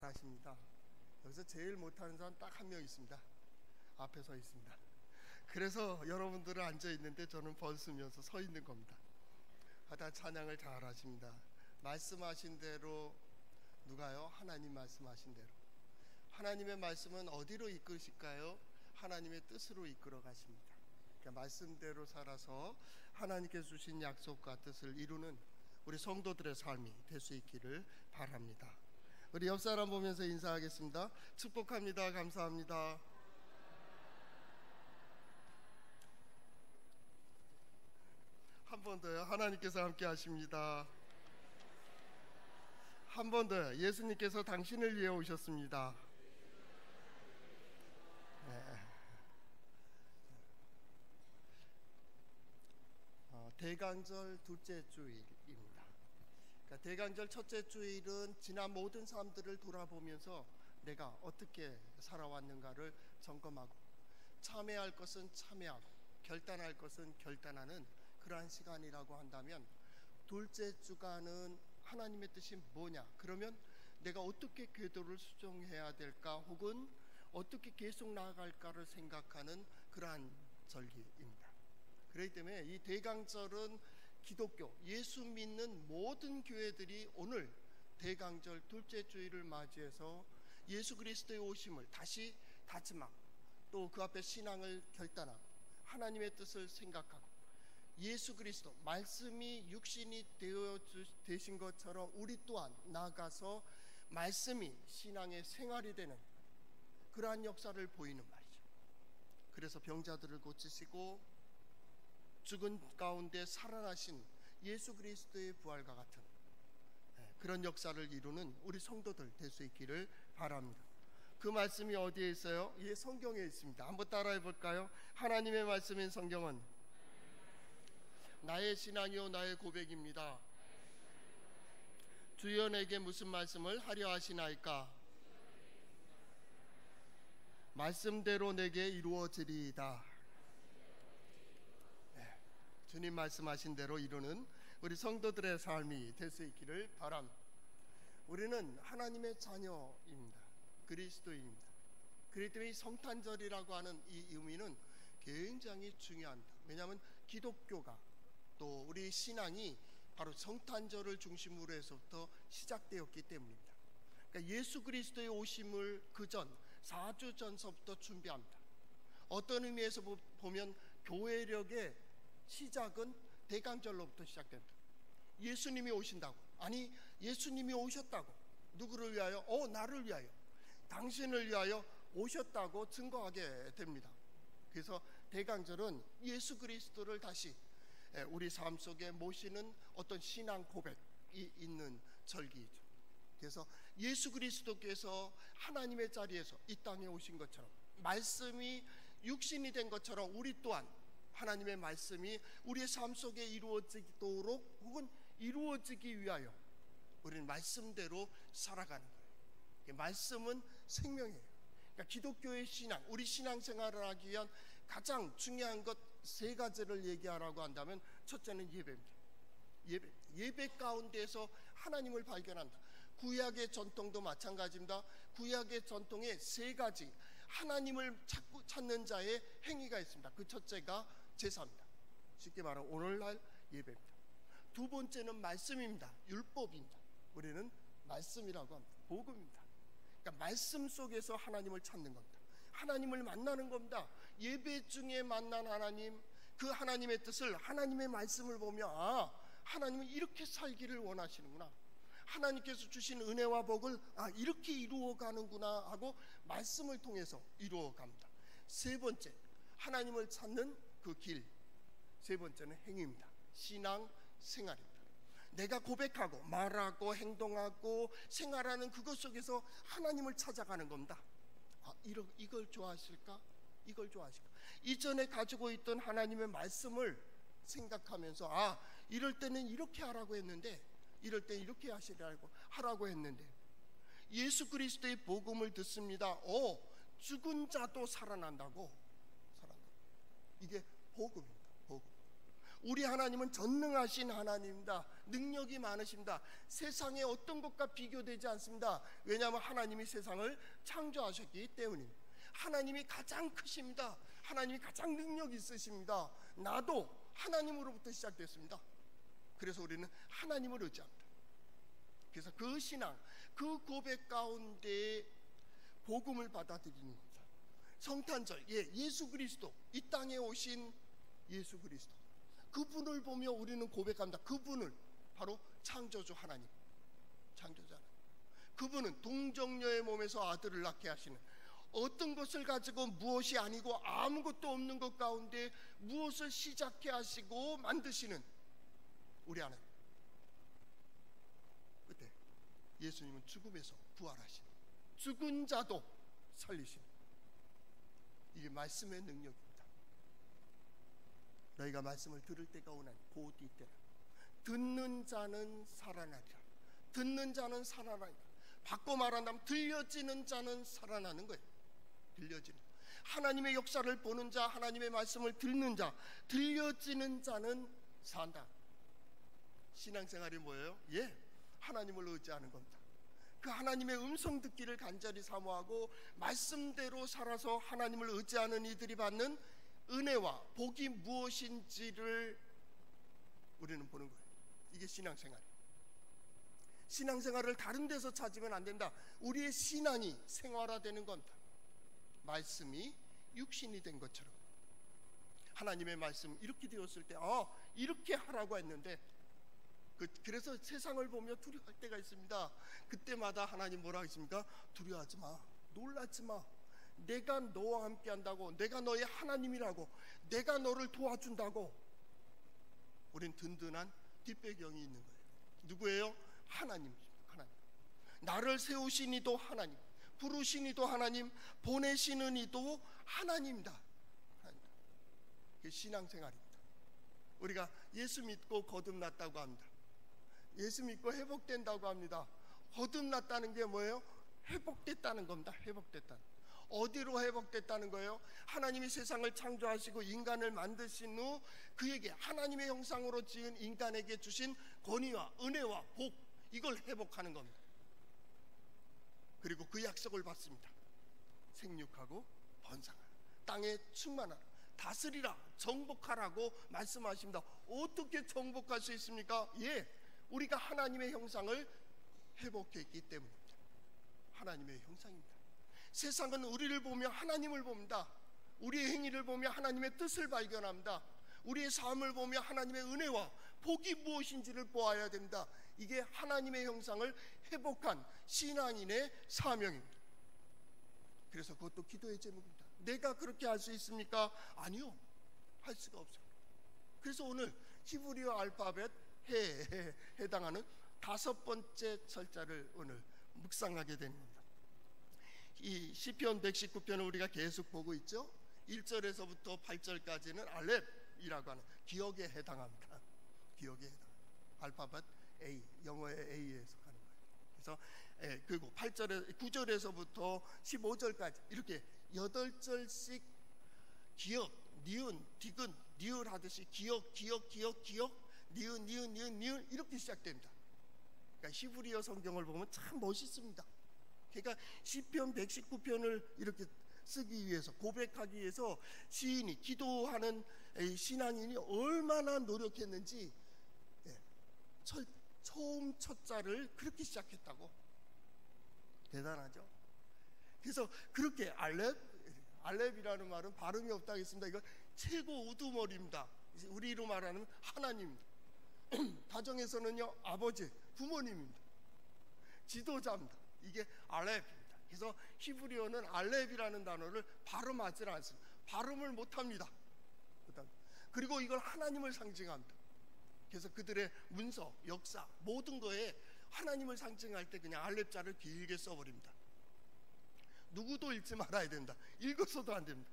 하십니다. 여기서 제일 못하는 사람 딱 한 명 있습니다. 앞에 서 있습니다. 그래서 여러분들은 앉아 있는데 저는 벗으면서 서 있는 겁니다. 하다 찬양을 잘 하십니다. 말씀하신 대로, 누가요? 하나님 말씀하신 대로. 하나님의 말씀은 어디로 이끄실까요? 하나님의 뜻으로 이끌어 가십니다. 그러니까 말씀대로 살아서 하나님께서 주신 약속과 뜻을 이루는 우리 성도들의 삶이 될 수 있기를 바랍니다. 우리 옆 사람 보면서 인사하겠습니다. 축복합니다. 감사합니다. 한 번 더요. 하나님께서 함께 하십니다. 한 번 더요. 예수님께서 당신을 위해 오셨습니다. 대강절 둘째 주일입니다. 그러니까 대강절 첫째 주일은 지난 모든 삶들을 돌아보면서 내가 어떻게 살아왔는가를 점검하고, 참회할 것은 참회하고 결단할 것은 결단하는 그러한 시간이라고 한다면, 둘째 주간은 하나님의 뜻이 뭐냐, 그러면 내가 어떻게 궤도를 수정해야 될까, 혹은 어떻게 계속 나아갈까를 생각하는 그러한 절기입니다. 그렇기 때문에 이 대강절은 기독교, 예수 믿는 모든 교회들이 오늘 대강절 둘째 주일을 맞이해서 예수 그리스도의 오심을 다시 다짐하고, 또 그 앞에 신앙을 결단하고 하나님의 뜻을 생각하고, 예수 그리스도 말씀이 육신이 되신 것처럼 우리 또한 나아가서 말씀이 신앙의 생활이 되는 그러한 역사를 보이는 말이죠. 그래서 병자들을 고치시고 죽은 가운데 살아나신 예수 그리스도의 부활과 같은 그런 역사를 이루는 우리 성도들 될 수 있기를 바랍니다. 그 말씀이 어디에 있어요? 예, 성경에 있습니다. 한번 따라해 볼까요? 하나님의 말씀인 성경은 나의 신앙이요 나의 고백입니다. 주여 내게 무슨 말씀을 하려 하시나이까? 말씀대로 내게 이루어지리이다. 주님 말씀하신 대로 이루는 우리 성도들의 삶이 될 수 있기를 바랍니다. 우리는 하나님의 자녀입니다. 그리스도입니다. 그렇기 때문에 성탄절이라고 하는 이 의미는 굉장히 중요합니다. 왜냐하면 기독교가, 또 우리 신앙이 바로 성탄절을 중심으로 해서부터 시작되었기 때문입니다. 그러니까 예수 그리스도의 오심을 그전 4주 전서부터 준비합니다. 어떤 의미에서 보면 교회력의 시작은 대강절로부터 시작됩니다. 예수님이 오신다고, 아니 예수님이 오셨다고, 누구를 위하여? 나를 위하여, 당신을 위하여 오셨다고 증거하게 됩니다. 그래서 대강절은 예수 그리스도를 다시 우리 삶 속에 모시는 어떤 신앙 고백이 있는 절기이죠. 그래서 예수 그리스도께서 하나님의 자리에서 이 땅에 오신 것처럼, 말씀이 육신이 된 것처럼 우리 또한 하나님의 말씀이 우리의 삶 속에 이루어지도록, 혹은 이루어지기 위하여 우리는 말씀대로 살아가는 거예요. 말씀은 생명이에요. 그러니까 기독교의 신앙, 우리 신앙생활을 하기 위한 가장 중요한 것 세 가지를 얘기하라고 한다면, 첫째는 예배입니다. 예배 가운데서 하나님을 발견한다. 구약의 전통도 마찬가지입니다. 구약의 전통에 세 가지 하나님을 찾는 자의 행위가 있습니다. 그 첫째가 제사입니다. 쉽게 말하면 오늘날 예배입니다. 두 번째는 말씀입니다. 율법입니다. 우리는 말씀이라고 합니다. 복음입니다. 그러니까 말씀 속에서 하나님을 찾는 겁니다. 하나님을 만나는 겁니다. 예배 중에 만난 하나님, 그 하나님의 뜻을, 하나님의 말씀을 보며 하나님은 이렇게 살기를 원하시는구나, 하나님께서 주신 은혜와 복을 이렇게 이루어가는구나 하고 말씀을 통해서 이루어갑니다. 세 번째, 하나님을 찾는 그 길, 세 번째는 행위입니다. 신앙 생활입니다. 내가 고백하고 말하고 행동하고 생활하는 그것 속에서 하나님을 찾아가는 겁니다. 이걸 좋아하실까? 이걸 좋아하실까? 이전에 가지고 있던 하나님의 말씀을 생각하면서 이럴 때는 이렇게 하라고 했는데, 이럴 때는 이렇게 하라고 했는데, 예수 그리스도의 복음을 듣습니다. 죽은 자도 살아난다고. 이게 복음입니다. 복음. 우리 하나님은 전능하신 하나님입니다. 능력이 많으십니다. 세상의 어떤 것과 비교되지 않습니다. 왜냐하면 하나님이 세상을 창조하셨기 때문입니다. 하나님이 가장 크십니다. 하나님이 가장 능력이 있으십니다. 나도 하나님으로부터 시작됐습니다. 그래서 우리는 하나님을 의지합니다. 그래서 그 신앙, 그 고백 가운데 복음을 받아들이는 겁니다. 성탄절, 예수 그리스도, 이 땅에 오신 예수 그리스도, 그분을 보며 우리는 고백합니다. 그분을 바로 창조주 하나님, 창조주 하나님. 그분은 동정녀의 몸에서 아들을 낳게 하시는, 어떤 것을 가지고 무엇이 아니고 아무것도 없는 것 가운데 무엇을 시작해 하시고 만드시는 우리 하나님. 그때 예수님은 죽음에서 부활하신, 죽은 자도 살리신, 이게 말씀의 능력입니다. 너희가 말씀을 들을 때가 오나니 곧 이때라. 듣는 자는 살아나리라. 듣는 자는 살아나리라. 바꿔 말한다면 들려지는 자는 살아나는 거예요. 들려지는, 하나님의 역사를 보는 자, 하나님의 말씀을 듣는 자, 들려지는 자는 산다. 신앙생활이 뭐예요? 하나님을 의지하는 겁니다. 그 하나님의 음성 듣기를 간절히 사모하고 말씀대로 살아서 하나님을 의지하는 이들이 받는 은혜와 복이 무엇인지를 우리는 보는 거예요. 이게 신앙생활. 신앙생활을 다른 데서 찾으면 안 된다. 우리의 신앙이 생활화되는 겁니다. 말씀이 육신이 된 것처럼 하나님의 말씀 이렇게 되었을 때 이렇게 하라고 했는데, 그래서 세상을 보며 두려워할 때가 있습니다. 그때마다 하나님 뭐라 하십니까? 두려워하지 마, 놀라지 마. 내가 너와 함께 한다고, 내가 너의 하나님이라고, 내가 너를 도와준다고. 우린 든든한 뒷배경이 있는 거예요. 누구예요? 하나님. 하나님. 나를 세우신 이도 하나님, 부르신 이도 하나님, 보내시는 이도 하나님이다. 그게 신앙생활입니다. 우리가 예수 믿고 거듭났다고 합니다. 예수 믿고 회복된다고 합니다. 거듭났다는 게 뭐예요? 회복됐다는 겁니다. 회복됐다는. 어디로 회복됐다는 거예요? 하나님이 세상을 창조하시고 인간을 만드신 후 그에게 하나님의 형상으로 지은 인간에게 주신 권위와 은혜와 복, 이걸 회복하는 겁니다. 그리고 그 약속을 받습니다. 생육하고 번성하라, 땅에 충만하라, 다스리라, 정복하라고 말씀하십니다. 어떻게 정복할 수 있습니까? 우리가 하나님의 형상을 회복했기 때문입니다. 하나님의 형상입니다. 세상은 우리를 보며 하나님을 봅니다. 우리의 행위를 보며 하나님의 뜻을 발견합니다. 우리의 삶을 보며 하나님의 은혜와 복이 무엇인지를 보아야 됩니다. 이게 하나님의 형상을 회복한 신앙인의 사명입니다. 그래서 그것도 기도의 제목입니다. 내가 그렇게 할 수 있습니까? 아니요, 할 수가 없어요. 그래서 오늘 히브리어 알파벳 해에 해당하는 5번째 철자를 오늘 묵상하게 됩니다. 이 시편 119편을 우리가 계속 보고 있죠. 1절에서부터 8절까지는 알렙이라고 하는 기억에 해당합니다. 기억에 해당. 알파벳 A, 영어의 A에 속하는 거예요. 그래서 그리고 9절에서부터 15절까지 이렇게 8절씩 기억, 니은, 디귿, 니을 하듯이 기억, 니은 이렇게 시작됩니다. 그러니까 히브리어 성경을 보면 참 멋있습니다. 그러니까 시편 119편을 이렇게 쓰기 위해서, 고백하기 위해서 시인이, 기도하는 신앙인이 얼마나 노력했는지, 처음 첫자를 그렇게 시작했다고. 대단하죠. 그래서 그렇게 알렙이라는 말은 발음이 없다 하겠습니다. 이거 최고 우두머리입니다. 우리로 말하는 하나님입니다. 가정에서는요, 아버지, 부모님입니다. 지도자입니다. 이게 알렙입니다. 그래서 히브리어는 알렙이라는 단어를 발음하지 않습니다. 발음을 못합니다. 그리고 이걸 하나님을 상징합니다. 그래서 그들의 문서, 역사, 모든 거에 하나님을 상징할 때 그냥 알렙자를 길게 써버립니다. 누구도 읽지 말아야 된다. 읽었어도 안 됩니다.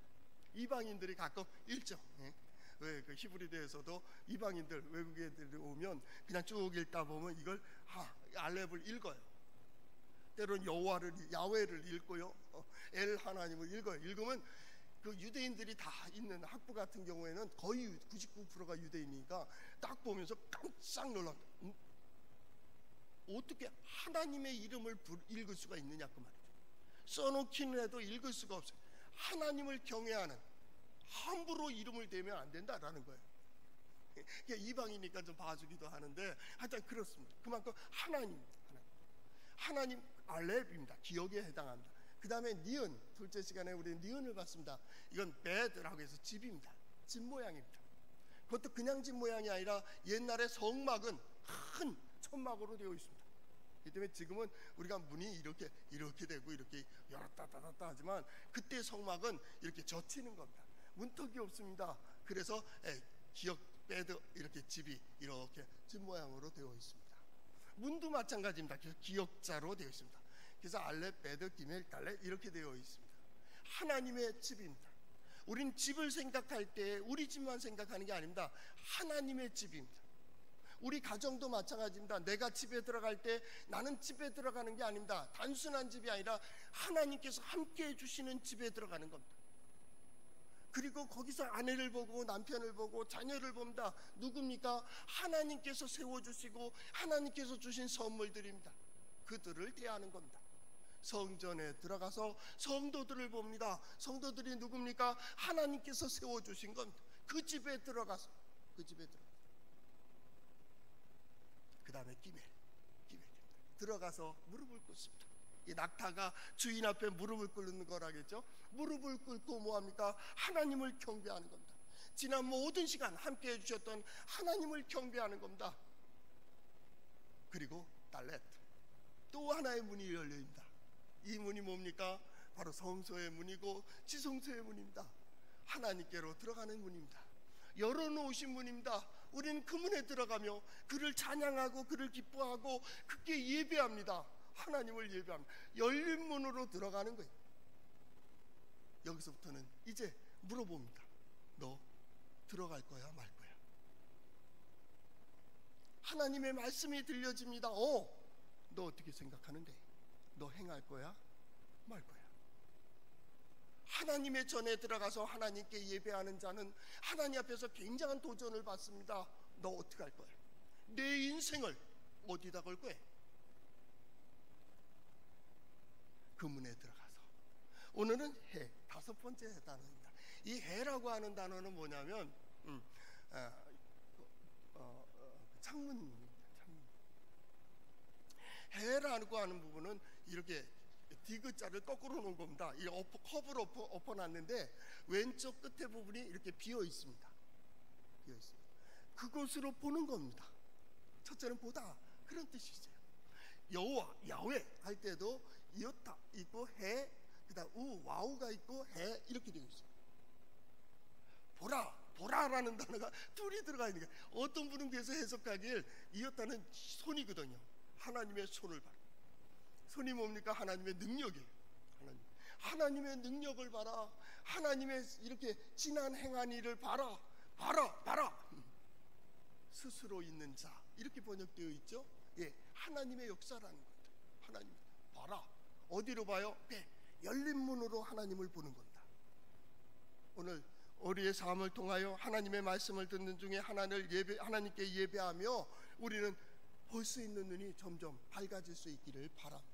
이방인들이 가끔 읽죠. 왜 그 히브리어에서도 이방인들, 외국 애들이 오면 그냥 쭉 읽다 보면 이걸 알렙을 읽어요. 때로는 야훼를 읽고요, 엘 하나님을 읽어요. 읽으면 그 유대인들이 다 있는 학부 같은 경우에는 거의 99%가 유대인이니까 딱 보면서 깜짝 놀라. 어떻게 하나님의 이름을 읽을 수가 있느냐 그 말이죠. 써놓기는 해도 읽을 수가 없어요. 하나님을 경외하는, 함부로 이름을 대면 안 된다라는 거예요. 이방이니까 좀 봐주기도 하는데 하여튼 그렇습니다. 그만큼 하나님 알렙입니다. 기억에 해당합니다. 그 다음에 니은, 둘째 시간에 우리 니은을 봤습니다. 이건 bed라고 해서 집입니다. 집 모양입니다. 그것도 그냥 집 모양이 아니라 옛날에 성막은 큰 천막으로 되어 있습니다. 그렇기 때문에 지금은 우리가 문이 이렇게 되고 이렇게 열었다 닫았다 하지만 그때 성막은 이렇게 젖히는 겁니다. 문턱이 없습니다. 그래서 기억 베드 이렇게 집이 이렇게 집 모양으로 되어 있습니다. 문도 마찬가지입니다. 그래서 기역자로 되어 있습니다. 그래서 알렙, 베드, 기멜, 달렛 이렇게 되어 있습니다. 하나님의 집입니다. 우린 집을 생각할 때 우리 집만 생각하는 게 아닙니다. 하나님의 집입니다. 우리 가정도 마찬가지입니다. 내가 집에 들어갈 때 나는 집에 들어가는 게 아닙니다. 단순한 집이 아니라 하나님께서 함께 해주시는 집에 들어가는 겁니다. 그리고 거기서 아내를 보고 남편을 보고 자녀를 봅니다. 누굽니까? 하나님께서 세워주시고 하나님께서 주신 선물들입니다. 그들을 대하는 겁니다. 성전에 들어가서 성도들을 봅니다. 성도들이 누굽니까? 하나님께서 세워주신 겁니다. 그 집에 들어가서 그 다음에 기멜 들어가서 무릎을 꿇습니다. 이 낙타가 주인 앞에 무릎을 꿇는 거라겠죠. 무릎을 꿇고 뭐합니까? 하나님을 경배하는 겁니다. 지난 모든 시간 함께 해주셨던 하나님을 경배하는 겁니다. 그리고 달렛, 또 하나의 문이 열려있습니다. 이 문이 뭡니까? 바로 성소의 문이고 지성소의 문입니다. 하나님께로 들어가는 문입니다. 열어놓으신 문입니다. 우리는 그 문에 들어가며 그를 찬양하고 그를 기뻐하고 그께 예배합니다. 하나님을 예배합니다. 열린 문으로 들어가는 거예요. 여기서부터는 이제 물어봅니다. 너 들어갈 거야 말 거야? 하나님의 말씀이 들려집니다. 너 어떻게 생각하는데? 너 행할 거야 말 거야? 하나님의 전에 들어가서 하나님께 예배하는 자는 하나님 앞에서 굉장한 도전을 받습니다. 너 어떻게 할 거야? 내 인생을 어디다 걸 거야? 그 문에 들어가서 오늘은 해, 다섯 번째 단어입니다. 이 해라고 하는 단어는 뭐냐면 창문입니다. 창문. 해라고 하는 부분은 이렇게 디귿자를 거꾸로 놓은 겁니다. 이 컵을 엎어놨는데 왼쪽 끝에 부분이 이렇게 비어 있습니다. 비어 있습니다. 그곳으로 보는 겁니다. 첫째는 보다, 그런 뜻이죠. 여호와, 야훼 할 때도 이었다 있고 해, 그다음 와우가 있고 해 이렇게 되어 있어요. 보라라는 단어가 둘이 들어가 있는 게, 어떤 분은 그래서 해석하길 이었다는 손이거든요. 하나님의 손을 봐라. 손이 뭡니까? 하나님의 능력이에요. 하나님의 능력을 봐라. 하나님의 이렇게 지난 행한 일을 봐라. 스스로 있는 자, 이렇게 번역되어 있죠. 예, 하나님의 역사라는 겁니다. 하나님 봐라. 어디로 봐요? 배, 열린 문으로 하나님을 보는 겁니다. 오늘 우리의 삶을 통하여 하나님의 말씀을 듣는 중에 하나님께 예배하며 우리는 볼 수 있는 눈이 점점 밝아질 수 있기를 바랍니다.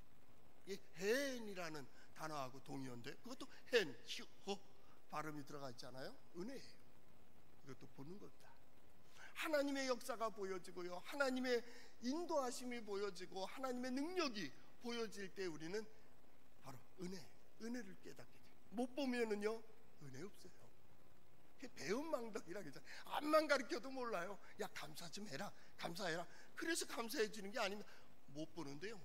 이 헨이라는 단어하고 동의어인데 그것도 헨, 휴, 발음이 들어가 있잖아요. 은혜예요. 이것도 보는 겁니다. 하나님의 역사가 보여지고요, 하나님의 인도하심이 보여지고 하나님의 능력이 보여질 때 우리는 바로 은혜를 깨닫게 돼요. 못 보면은요 은혜 없어요. 배은망덕이라 그러잖아요. 앞만 가르쳐도 몰라요. 야, 감사 좀 해라, 감사해라. 그래서 감사해 주는 게 아닙니다. 못 보는데요,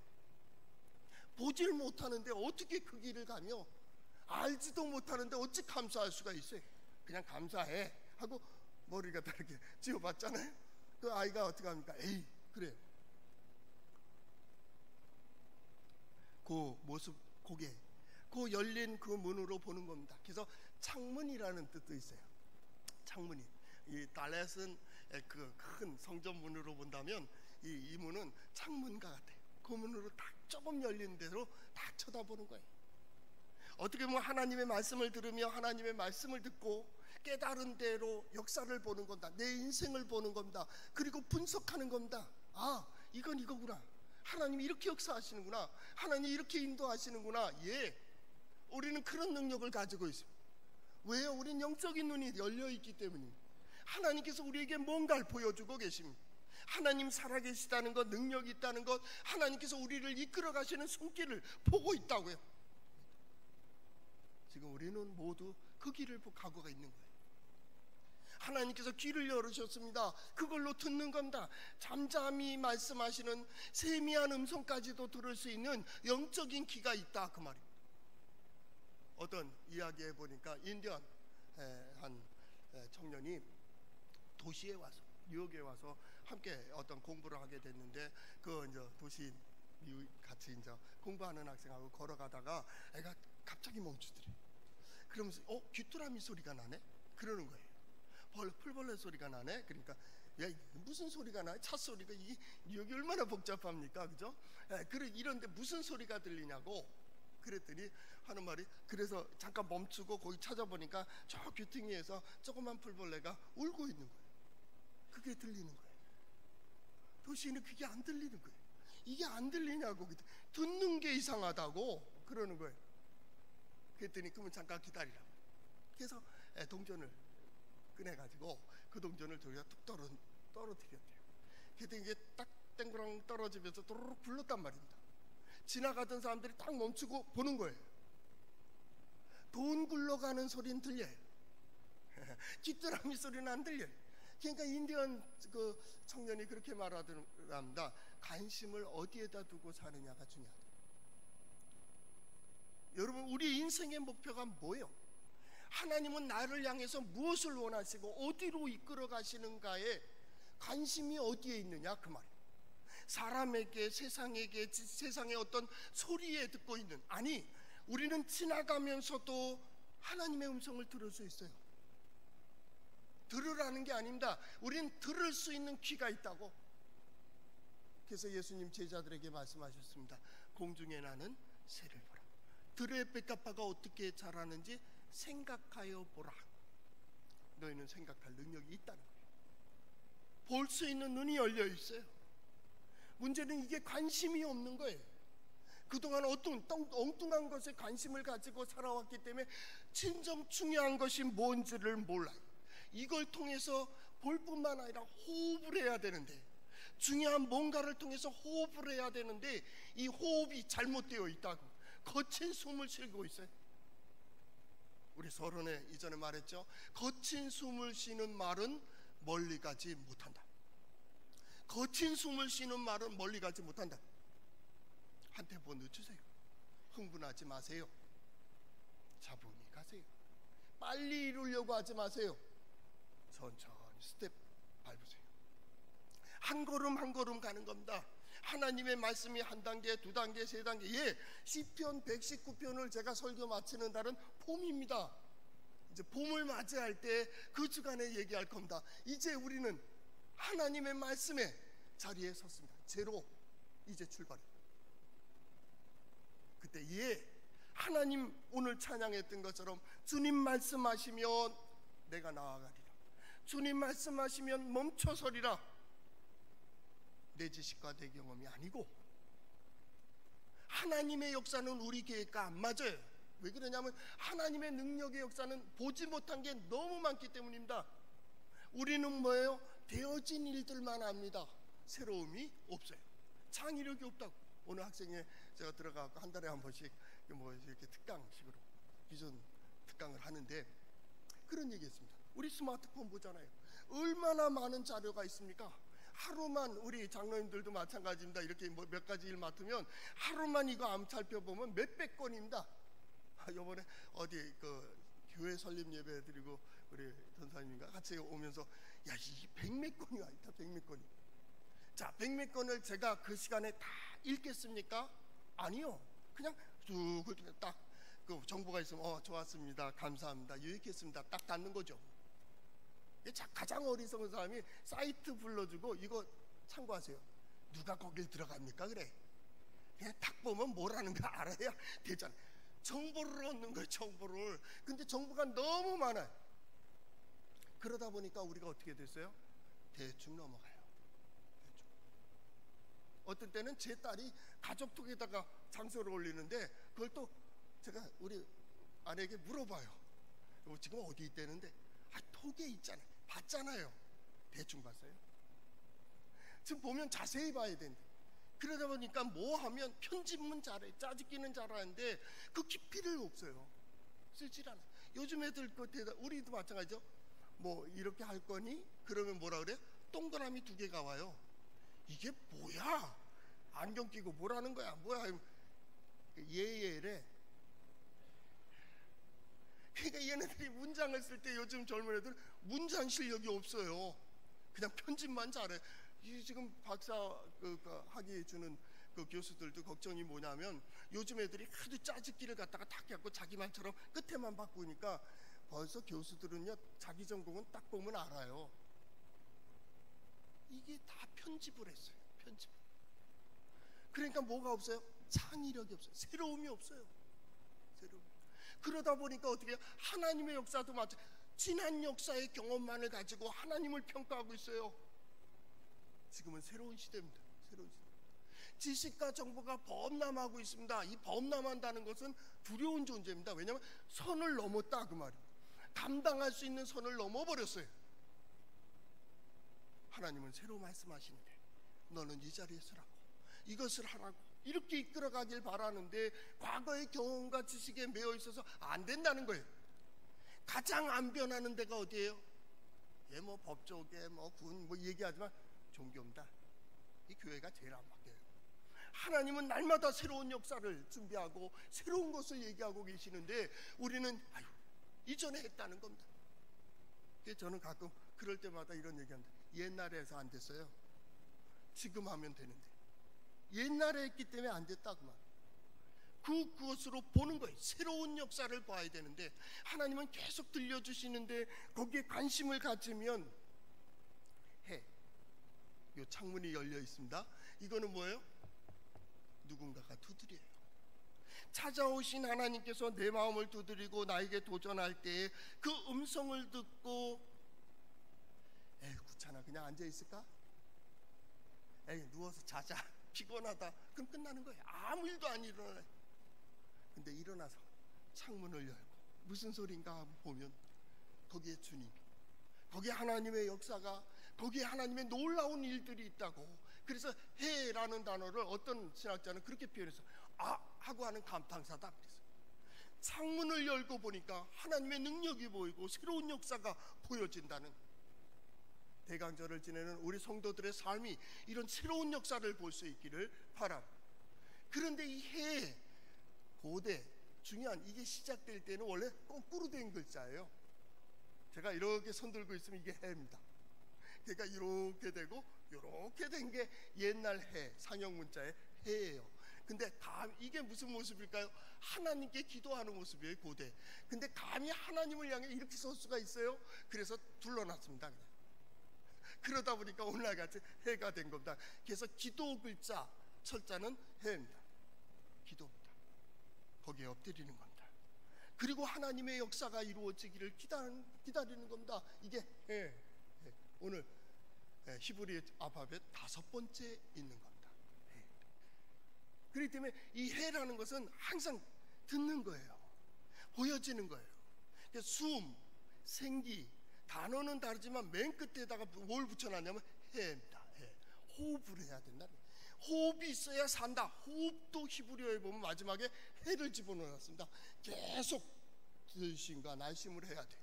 보질 못하는데 어떻게 그 길을 가며, 알지도 못하는데 어찌 감사할 수가 있어요. 그냥 감사해 하고 머리가 다 이렇게 쥐어봤잖아요. 그 아이가 어떻게 합니까? 에이, 그래요. 그 모습, 고개, 그 열린 그 문으로 보는 겁니다. 그래서 창문이라는 뜻도 있어요. 창문이, 이 달렛은 그 큰 성전 문으로 본다면 이 문은 창문과 같아요. 그 문으로 딱 조금 열린 대로 딱 쳐다보는 거예요. 어떻게 보면 하나님의 말씀을 들으며 하나님의 말씀을 듣고 깨달은 대로 역사를 보는 겁니다. 내 인생을 보는 겁니다. 그리고 분석하는 겁니다. 아, 이건 이거구나. 하나님이 이렇게 역사하시는구나. 하나님이 이렇게 인도하시는구나. 예, 우리는 그런 능력을 가지고 있습니다. 왜요? 우린 영적인 눈이 열려있기 때문입니다. 하나님께서 우리에게 뭔가를 보여주고 계십니다. 하나님 살아계시다는 것, 능력이 있다는 것, 하나님께서 우리를 이끌어 가시는 손길을 보고 있다고요. 지금 우리는 모두 그 길을 가고가 있는 거예요. 하나님께서 귀를 열으셨습니다. 그걸로 듣는 겁니다. 잠잠히 말씀하시는 세미한 음성까지도 들을 수 있는 영적인 귀가 있다, 그 말입니다. 어떤 이야기에 보니까 인디언 한 청년이 도시에 와서, 뉴욕에 와서 함께 어떤 공부를 하게 됐는데, 그 이제 도시 같이 이제 공부하는 학생하고 걸어가다가 애가 갑자기 멈추더래. 그러면서 귀뚜라미 소리가 나네? 그러는 거예요. 풀벌레 소리가 나네? 그러니까 야, 무슨 소리가 나요? 차 소리가, 이게 뉴욕이 얼마나 복잡합니까? 그죠? 이런데 무슨 소리가 들리냐고 그랬더니 하는 말이, 그래서 잠깐 멈추고 거기 찾아보니까 저 귀퉁이에서 조그만 풀벌레가 울고 있는 거예요. 그게 들리는 거예요. 도시에는 그게 안 들리는 거예요. 이게 안 들리냐고, 듣는 게 이상하다고 그러는 거예요. 그랬더니 그러면 잠깐 기다리라고. 그래서 동전을 꺼내가지고 그 동전을 저기가 툭 떨어뜨렸대요. 그랬더니 이게 딱 땡그랑 떨어지면서 도로록 굴렀단 말입니다. 지나가던 사람들이 딱 멈추고 보는 거예요. 돈 굴러가는 소리는 들려요. 귀뚜라미 소리는 안 들려요. 그러니까 인디언 그 청년이 그렇게 말하더랍니다. 관심을 어디에다 두고 사느냐가 중요하다. 여러분, 우리 인생의 목표가 뭐예요? 하나님은 나를 향해서 무엇을 원하시고 어디로 이끌어 가시는가에 관심이 어디에 있느냐, 그 말이에요. 사람에게, 세상의 어떤 소리에 듣고 있는, 아니, 우리는 지나가면서도 하나님의 음성을 들을 수 있어요. 들으라는 게 아닙니다. 우린 들을 수 있는 귀가 있다고. 그래서 예수님 제자들에게 말씀하셨습니다. 공중에 나는 새를 보라. 들의 뱃가파가 어떻게 자라는지 생각하여 보라. 너희는 생각할 능력이 있다는 거예요. 볼 수 있는 눈이 열려 있어요. 문제는 이게 관심이 없는 거예요. 그동안 어떤 엉뚱한 것에 관심을 가지고 살아왔기 때문에 진정 중요한 것이 뭔지를 몰라요. 이걸 통해서 볼 뿐만 아니라 호흡을 해야 되는데, 중요한 뭔가를 통해서 호흡을 해야 되는데 이 호흡이 잘못되어 있다고 거친 숨을 쉬고 있어요. 우리 서론에 이전에 말했죠. 거친 숨을 쉬는 말은 멀리 가지 못한다. 거친 숨을 쉬는 말은 멀리 가지 못한다. 한 템포 늦추세요. 흥분하지 마세요. 차분히 가세요. 빨리 이루려고 하지 마세요. 천천히 스텝 밟으세요. 한 걸음 한 걸음 가는 겁니다. 하나님의 말씀이 한 단계, 두 단계, 세 단계. 예, 시편 119편을 제가 설교 마치는 날은 봄입니다. 이제 봄을 맞이할 때 그 주간에 얘기할 겁니다. 이제 우리는 하나님의 말씀의 자리에 섰습니다. 제로, 이제 출발이에요. 그때 예, 하나님 오늘 찬양했던 것처럼 주님 말씀하시면 내가 나아가리라. 주님 말씀하시면 멈춰서리라. 내 지식과 내 경험이 아니고 하나님의 역사는 우리 계획과 안 맞아요. 왜 그러냐면 하나님의 능력의 역사는 보지 못한 게 너무 많기 때문입니다. 우리는 뭐예요? 되어진 일들만 합니다. 새로움이 없어요. 창의력이 없다고. 오늘 학생회 제가 들어가고 한 달에 한 번씩 뭐 이렇게 특강식으로 비전 특강을 하는데 그런 얘기했습니다. 우리 스마트폰 보잖아요. 얼마나 많은 자료가 있습니까? 하루만, 우리 장로님들도 마찬가지입니다. 이렇게 뭐 몇 가지 일 맡으면 하루만 이거 암 살펴보면 몇백 건입니다. 이번에 어디 그 교회 설립 예배 드리고 우리 전사님과 같이 오면서 야, 이 백몇 건이 와 있다. 백몇 건이. 자, 백몇 건을 제가 그 시간에 다 읽겠습니까? 아니요. 그냥 쭉 딱 그 정보가 있으면 좋았습니다. 감사합니다. 유익했습니다. 딱 닫는 거죠. 가장 어리석은 사람이 사이트 불러주고 이거 참고하세요. 누가 거길 들어갑니까? 그래. 그냥 딱 보면 뭐라는 거 알아야 되잖아요. 정보를 얻는 거예요. 정보를. 근데 정보가 너무 많아요. 그러다 보니까 우리가 어떻게 됐어요? 대충 넘어가요. 대충. 어떤 때는 제 딸이 가족톡에다가 장소를 올리는데 그걸 또 제가 우리 아내에게 물어봐요. 지금 어디 있다는데, 톡에 있잖아요. 봤잖아요. 대충 봤어요. 지금 보면 자세히 봐야 되는데, 그러다 보니까 뭐 하면 편집문 잘해, 짜집기는 잘하는데 그 깊이를 없어요. 쓰질 않아요. 요즘 애들 끝에다, 우리도 마찬가지죠. 뭐 이렇게 할 거니? 그러면 뭐라 그래요? 동그라미 2개가 와요. 이게 뭐야? 안경 끼고 뭐라는 거야? 뭐야? 예예래. 그러니까 얘네들이 문장을 쓸 때 요즘 젊은 애들 문장 실력이 없어요. 그냥 편집만 잘해. 이 지금 박사 학위 주는 그 교수들도 걱정이 뭐냐면 요즘 애들이 하도 짜집기를 갖다가 다 갖고 자기 말처럼 끝에만 바꾸니까 벌써 교수들은요 자기 전공은 딱 보면 알아요. 이게 다 편집을 했어요. 편집. 그러니까 뭐가 없어요? 창의력이 없어요. 새로움이 없어요. 새로움. 그러다 보니까 어떻게 해요? 하나님의 역사도 마찬가지. 지난 역사의 경험만을 가지고 하나님을 평가하고 있어요. 지금은 새로운 시대입니다. 새로운 시대. 지식과 정보가 범람하고 있습니다. 이 범람한다는 것은 두려운 존재입니다. 왜냐하면 선을 넘었다 그 말이에요. 감당할 수 있는 선을 넘어버렸어요. 하나님은 새로 말씀하시는데 너는 이 자리에 서라고, 이것을 하라고 이렇게 이끌어가길 바라는데 과거의 경험과 지식에 매여 있어서 안 된다는 거예요. 가장 안 변하는 데가 어디예요? 예, 뭐 법조계, 뭐 군, 뭐 얘기하지만 종교입니다. 이 교회가 제일 안 바뀌어요. 하나님은 날마다 새로운 역사를 준비하고 새로운 것을 얘기하고 계시는데 우리는 이전에 했다는 겁니다. 저는 가끔 그럴 때마다 이런 얘기합니다. 옛날에 해서 안 됐어요. 지금 하면 되는데 옛날에 했기 때문에 안 됐다 그 말. 그것으로 보는 거예요. 새로운 역사를 봐야 되는데 하나님은 계속 들려주시는데 거기에 관심을 가지면 요 창문이 열려 있습니다. 이거는 뭐예요? 누군가가 두드려요. 찾아오신 하나님께서 내 마음을 두드리고 나에게 도전할 때에 그 음성을 듣고 에이 귀찮아 그냥 앉아 있을까? 에이 누워서 자자 피곤하다 그럼 끝나는 거예요. 아무 일도 안 일어나요. 근데 일어나서 창문을 열고 무슨 소린가 하고 보면 거기에 주님이, 거기에 하나님의 역사가, 거기에 하나님의 놀라운 일들이 있다고. 그래서 해라는 단어를 어떤 신학자는 그렇게 표현해서 하고 하는 감탄사다 그랬어요. 창문을 열고 보니까 하나님의 능력이 보이고 새로운 역사가 보여진다는, 대강절을 지내는 우리 성도들의 삶이 이런 새로운 역사를 볼 수 있기를 바랍니다. 그런데 이 해, 고대, 중요한 이게 시작될 때는 원래 거꾸로 된 글자예요. 제가 이렇게 손 들고 있으면 이게 해입니다. 그러니까 이렇게 되고 이렇게 된 게 옛날 해, 상형 문자의 해예요. 근데 이게 무슨 모습일까요? 하나님께 기도하는 모습이에요, 고대. 근데 감히 하나님을 향해 이렇게 설 수가 있어요? 그래서 둘러놨습니다. 그냥. 그러다 보니까 오늘날 같이 해가 된 겁니다. 그래서 기도 글자 철자는 해입니다. 기도입니다. 거기에 엎드리는 겁니다. 그리고 하나님의 역사가 이루어지기를 기다리는 겁니다. 이게 해. 오늘 히브리 알파벳 5번째 있는 겁니다. 해. 그렇기 때문에 이 해라는 것은 항상 듣는 거예요. 보여지는 거예요. 숨, 생기, 단어는 다르지만 맨 끝에다가 뭘 붙여놨냐면 해입니다. 해. 호흡을 해야 된다. 호흡이 있어야 산다. 호흡도 히브리어에 보면 마지막에 해를 집어넣었습니다. 계속 들으심과 날심을 해야 돼요.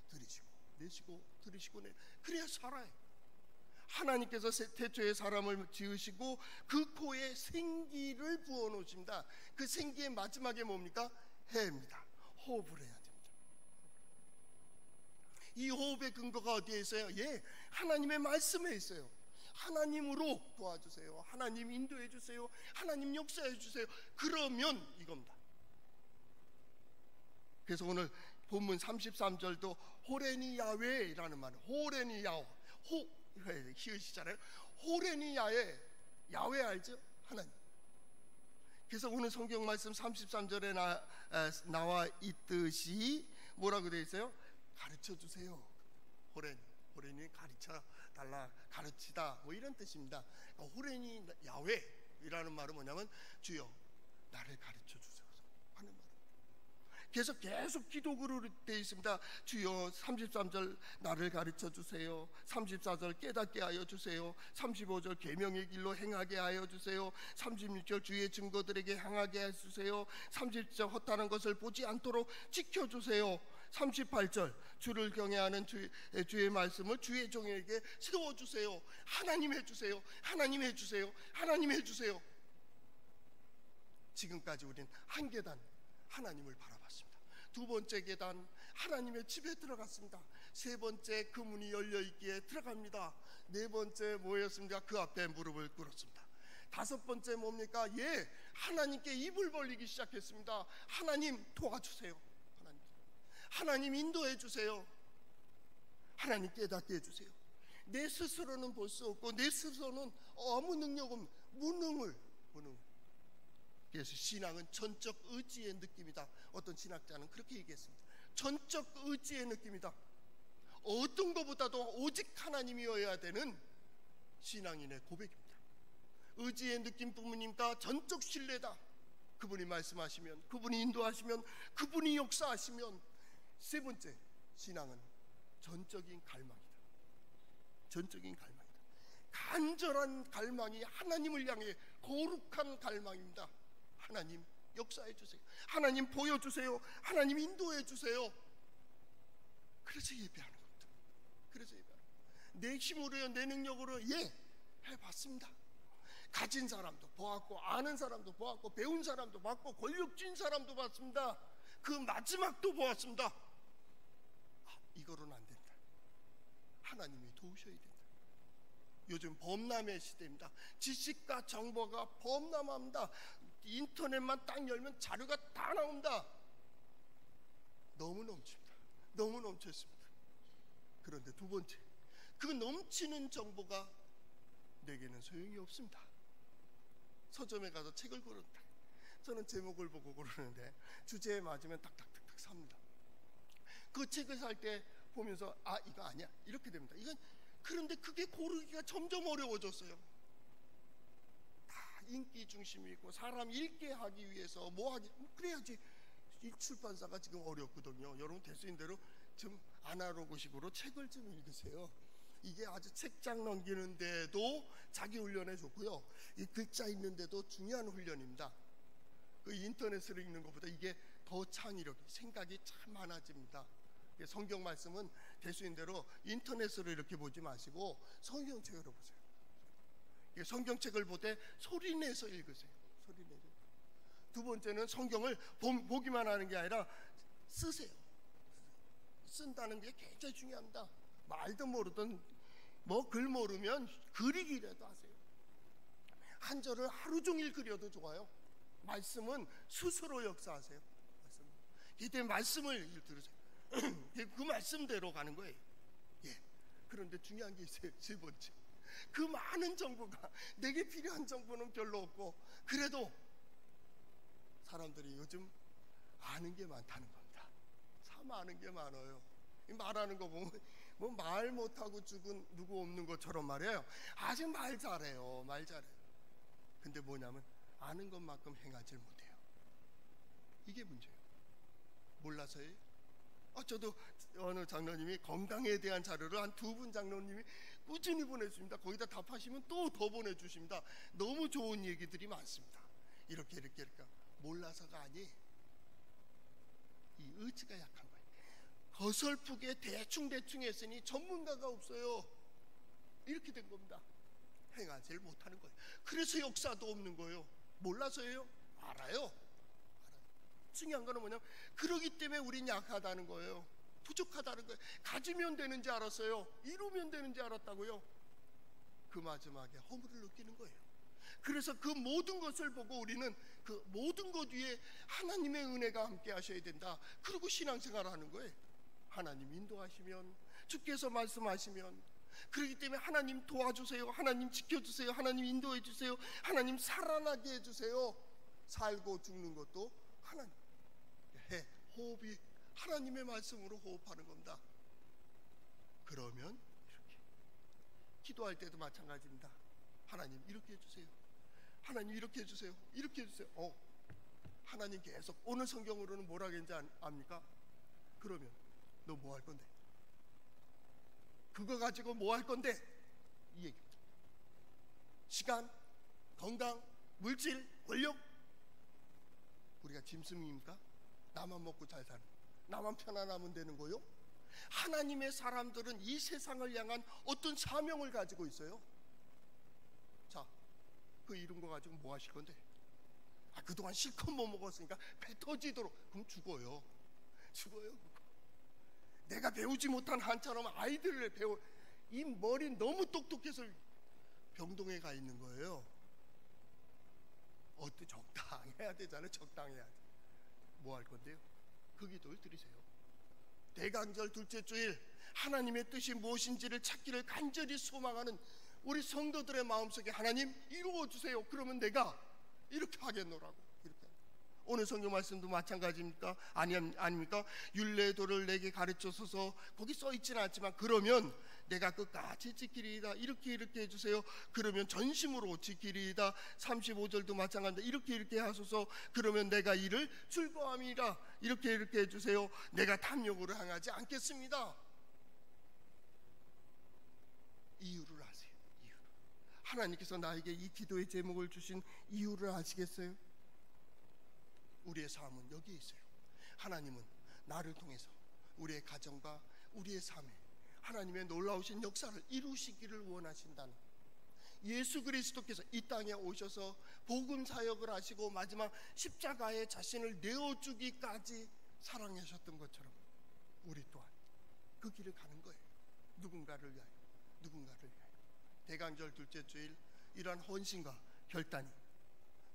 들이쉬고 내쉬고 들이쉬고 내, 그래야 살아요. 하나님께서 태초에 사람을 지으시고 그 코에 생기를 부어놓으십니다. 그 생기의 마지막에 뭡니까? 해입니다. 호흡을 해야 됩니다. 이 호흡의 근거가 어디에 있어요? 예, 하나님의 말씀에 있어요. 하나님으로 도와주세요. 하나님 인도해 주세요. 하나님 역사해 주세요. 그러면 이겁니다. 그래서 오늘 본문 33절도 호레니 야훼라는 말, 호레니 야훼, 히읗이잖아요. 호레니 야훼, 야훼 알죠? 하나님. 그래서 오늘 성경 말씀 33절에 나와 있듯이 뭐라고 되어 있어요? 가르쳐 주세요. 호렌이 가르쳐 달라, 가르치다, 뭐 이런 뜻입니다. 호렌이 야훼이라는 말은 뭐냐면 주여 나를 가르쳐 주세요 하는 말. 그래서 계속 기도구로 되어 있습니다. 주여 33절 나를 가르쳐 주세요. 34절 깨닫게 하여 주세요. 35절 계명의 길로 행하게 하여 주세요. 36절 주의 증거들에게 향하게 해 주세요. 37절 헛다른 것을 보지 않도록 지켜주세요. 38절 주를 경외하는 주의 말씀을 주의 종에게 세워주세요. 하나님 해주세요. 하나님 해주세요. 하나님 해주세요. 지금까지 우린 한 계단 하나님을 바라봤습니다. 두 번째 계단 하나님의 집에 들어갔습니다. 세 번째 그 문이 열려있기에 들어갑니다. 네 번째 뭐였습니까? 그 앞에 무릎을 꿇었습니다. 다섯 번째 뭡니까? 하나님께 입을 벌리기 시작했습니다. 하나님 도와주세요. 하나님 인도해 주세요. 하나님 깨닫게 해주세요. 내 스스로는 볼 수 없고 내 스스로는 아무 능력 없는 무능. 그래서 신앙은 전적 의지의 느낌이다. 어떤 신학자는 그렇게 얘기했습니다. 전적 의지의 느낌이다. 어떤 것보다도 오직 하나님이어야 되는 신앙인의 고백입니다. 의지의 느낌뿐입니다. 전적 신뢰다. 그분이 말씀하시면, 그분이 인도하시면, 그분이 역사하시면. 세 번째 신앙은 전적인 갈망이다. 전적인 갈망이다. 간절한 갈망이 하나님을 향해 거룩한 갈망입니다. 하나님 역사해 주세요. 하나님 보여주세요. 하나님 인도해 주세요. 그래서 예배하는 겁니다. 그래서 예배하는 겁니다. 내 힘으로요, 내 능력으로 해봤습니다. 가진 사람도 보았고, 아는 사람도 보았고, 배운 사람도 봤고, 권력진 사람도 봤습니다. 그 마지막도 보았습니다. 이거로는 안 된다. 하나님이 도우셔야 된다. 요즘 범람의 시대입니다. 지식과 정보가 범람합니다. 인터넷만 딱 열면 자료가 다 나온다. 너무 넘칩니다. 너무 넘쳤습니다. 그런데 두 번째, 그 넘치는 정보가 내게는 소용이 없습니다. 서점에 가서 책을 고른다. 저는 제목을 보고 고르는데 주제에 맞으면 탁탁탁탁 삽니다. 그 책을 살 때 보면서 이거 아니야 이렇게 됩니다. 그런데 그게 고르기가 점점 어려워졌어요. 다 인기 중심이 있고 사람 읽게 하기 위해서 그래야지. 이 출판사가 지금 어렵거든요. 여러분 될 수 있는 대로 좀 아날로그식으로 책을 좀 읽으세요. 이게 아주 책장 넘기는데도 자기 훈련에 좋고요. 이 글자 읽는데도 중요한 훈련입니다. 그 인터넷으로 읽는 것보다 이게 더 창의력, 생각이 참 많아집니다. 성경 말씀은 될 수 있는 대로 인터넷으로 이렇게 보지 마시고 성경책으로 보세요. 성경책을 볼 때 소리내서 읽으세요. 소리내서. 두 번째는 성경을 보기만 하는 게 아니라 쓰세요. 쓴다는 게 굉장히 중요합니다. 말도 모르던 글 모르면 그리기라도 하세요. 한 절을 하루 종일 그려도 좋아요. 말씀은 스스로 역사하세요. 이 때문에 말씀을 들으세요. 그 말씀대로 가는 거예요. 그런데 중요한 게 있어요. 세 번째, 그 많은 정보가 내게 필요한 정보는 별로 없고, 그래도 사람들이 요즘 아는 게 많다는 겁니다. 참 아는 게 많아요. 말하는 거 보면 뭐 말 못하고 죽은 누구 없는 것처럼 말이에요. 아주 말 잘해요. 말 잘해요. 근데 뭐냐면 아는 것만큼 행하지 못해요. 이게 문제예요. 몰라서요. 저도 어느 장로님이 건강에 대한 자료를 한 2분 장로님이 꾸준히 보내주십니다. 거기다 답하시면 또 더 보내주십니다. 너무 좋은 얘기들이 많습니다. 이렇게 몰라서가 아니에요. 이 의지가 약한 거예요. 어설프게 대충 했으니 전문가가 없어요. 이렇게 된 겁니다. 행하지 못하는 거예요. 그래서 역사도 없는 거예요. 몰라서예요? 알아요. 중요한 거는 뭐냐면 그러기 때문에 우린 약하다는 거예요. 부족하다는 거예요. 가지면 되는지 알았어요. 이루면 되는지 알았다고요. 그 마지막에 허물을 느끼는 거예요. 그래서 그 모든 것을 보고 우리는 그 모든 것 위에 하나님의 은혜가 함께 하셔야 된다. 그리고 신앙생활을 하는 거예요. 하나님 인도하시면, 주께서 말씀하시면, 그렇기 때문에 하나님 도와주세요. 하나님 지켜주세요. 하나님 인도해 주세요. 하나님 살아나게 해주세요. 살고 죽는 것도 하나님. 호흡이 하나님의 말씀으로 호흡하는 겁니다. 그러면 이렇게 기도할 때도 마찬가지입니다. 하나님 이렇게 해주세요. 하나님 이렇게 해주세요. 이렇게 해주세요. 하나님 계속 오늘 성경으로는 뭐라 그랬는지 압니까? 그러면 너 뭐 할 건데? 그거 가지고 뭐 할 건데? 이 얘기입니다. 시간, 건강, 물질, 권력, 우리가 짐승입니까? 나만 먹고 잘 사는, 나만 편안하면 되는 거요? 하나님의 사람들은 이 세상을 향한 어떤 사명을 가지고 있어요. 자, 그 이룬 거 가지고 뭐 하실 건데? 그동안 실컷 못 먹었으니까 배 터지도록. 그럼 죽어요. 내가 배우지 못한 한처럼 아이들을 이 머리 너무 똑똑해서 병동에 가 있는 거예요. 적당해야 되잖아요. 적당해야 돼. 뭐 할 건데요? 그 기도를 드리세요. 대강절 둘째 주일 하나님의 뜻이 무엇인지를 찾기를 간절히 소망하는 우리 성도들의 마음속에 하나님 이루어주세요. 그러면 내가 이렇게 하겠노라고. 오늘 성경 말씀도 마찬가지입니까? 아닙니까? 율례도를 내게 가르쳐서서 거기 써 있지는 않지만 그러면 내가 끝까지 지키리이다. 이렇게 해주세요. 그러면 전심으로 지키리이다. 35절도 마찬가지입니다. 이렇게 하소서. 그러면 내가 이를 즐거워함이라. 이렇게 해주세요. 내가 탐욕으로 행하지 않겠습니다. 이유를 아세요. 이유를. 하나님께서 나에게 이 기도의 제목을 주신 이유를 아시겠어요? 우리의 삶은 여기에 있어요. 하나님은 나를 통해서 우리의 가정과 우리의 삶에 하나님의 놀라우신 역사를 이루시기를 원하신다는, 예수 그리스도께서 이 땅에 오셔서 복음 사역을 하시고 마지막 십자가에 자신을 내어주기까지 사랑하셨던 것처럼 우리 또한 그 길을 가는 거예요. 누군가를 위하여. 대강절 둘째 주일 이러한 헌신과 결단이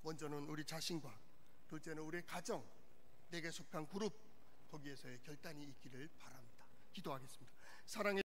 먼저는 우리 자신과, 둘째는 우리의 가정, 내게 속한 그룹, 거기에서의 결단이 있기를 바랍니다. 기도하겠습니다. 사랑의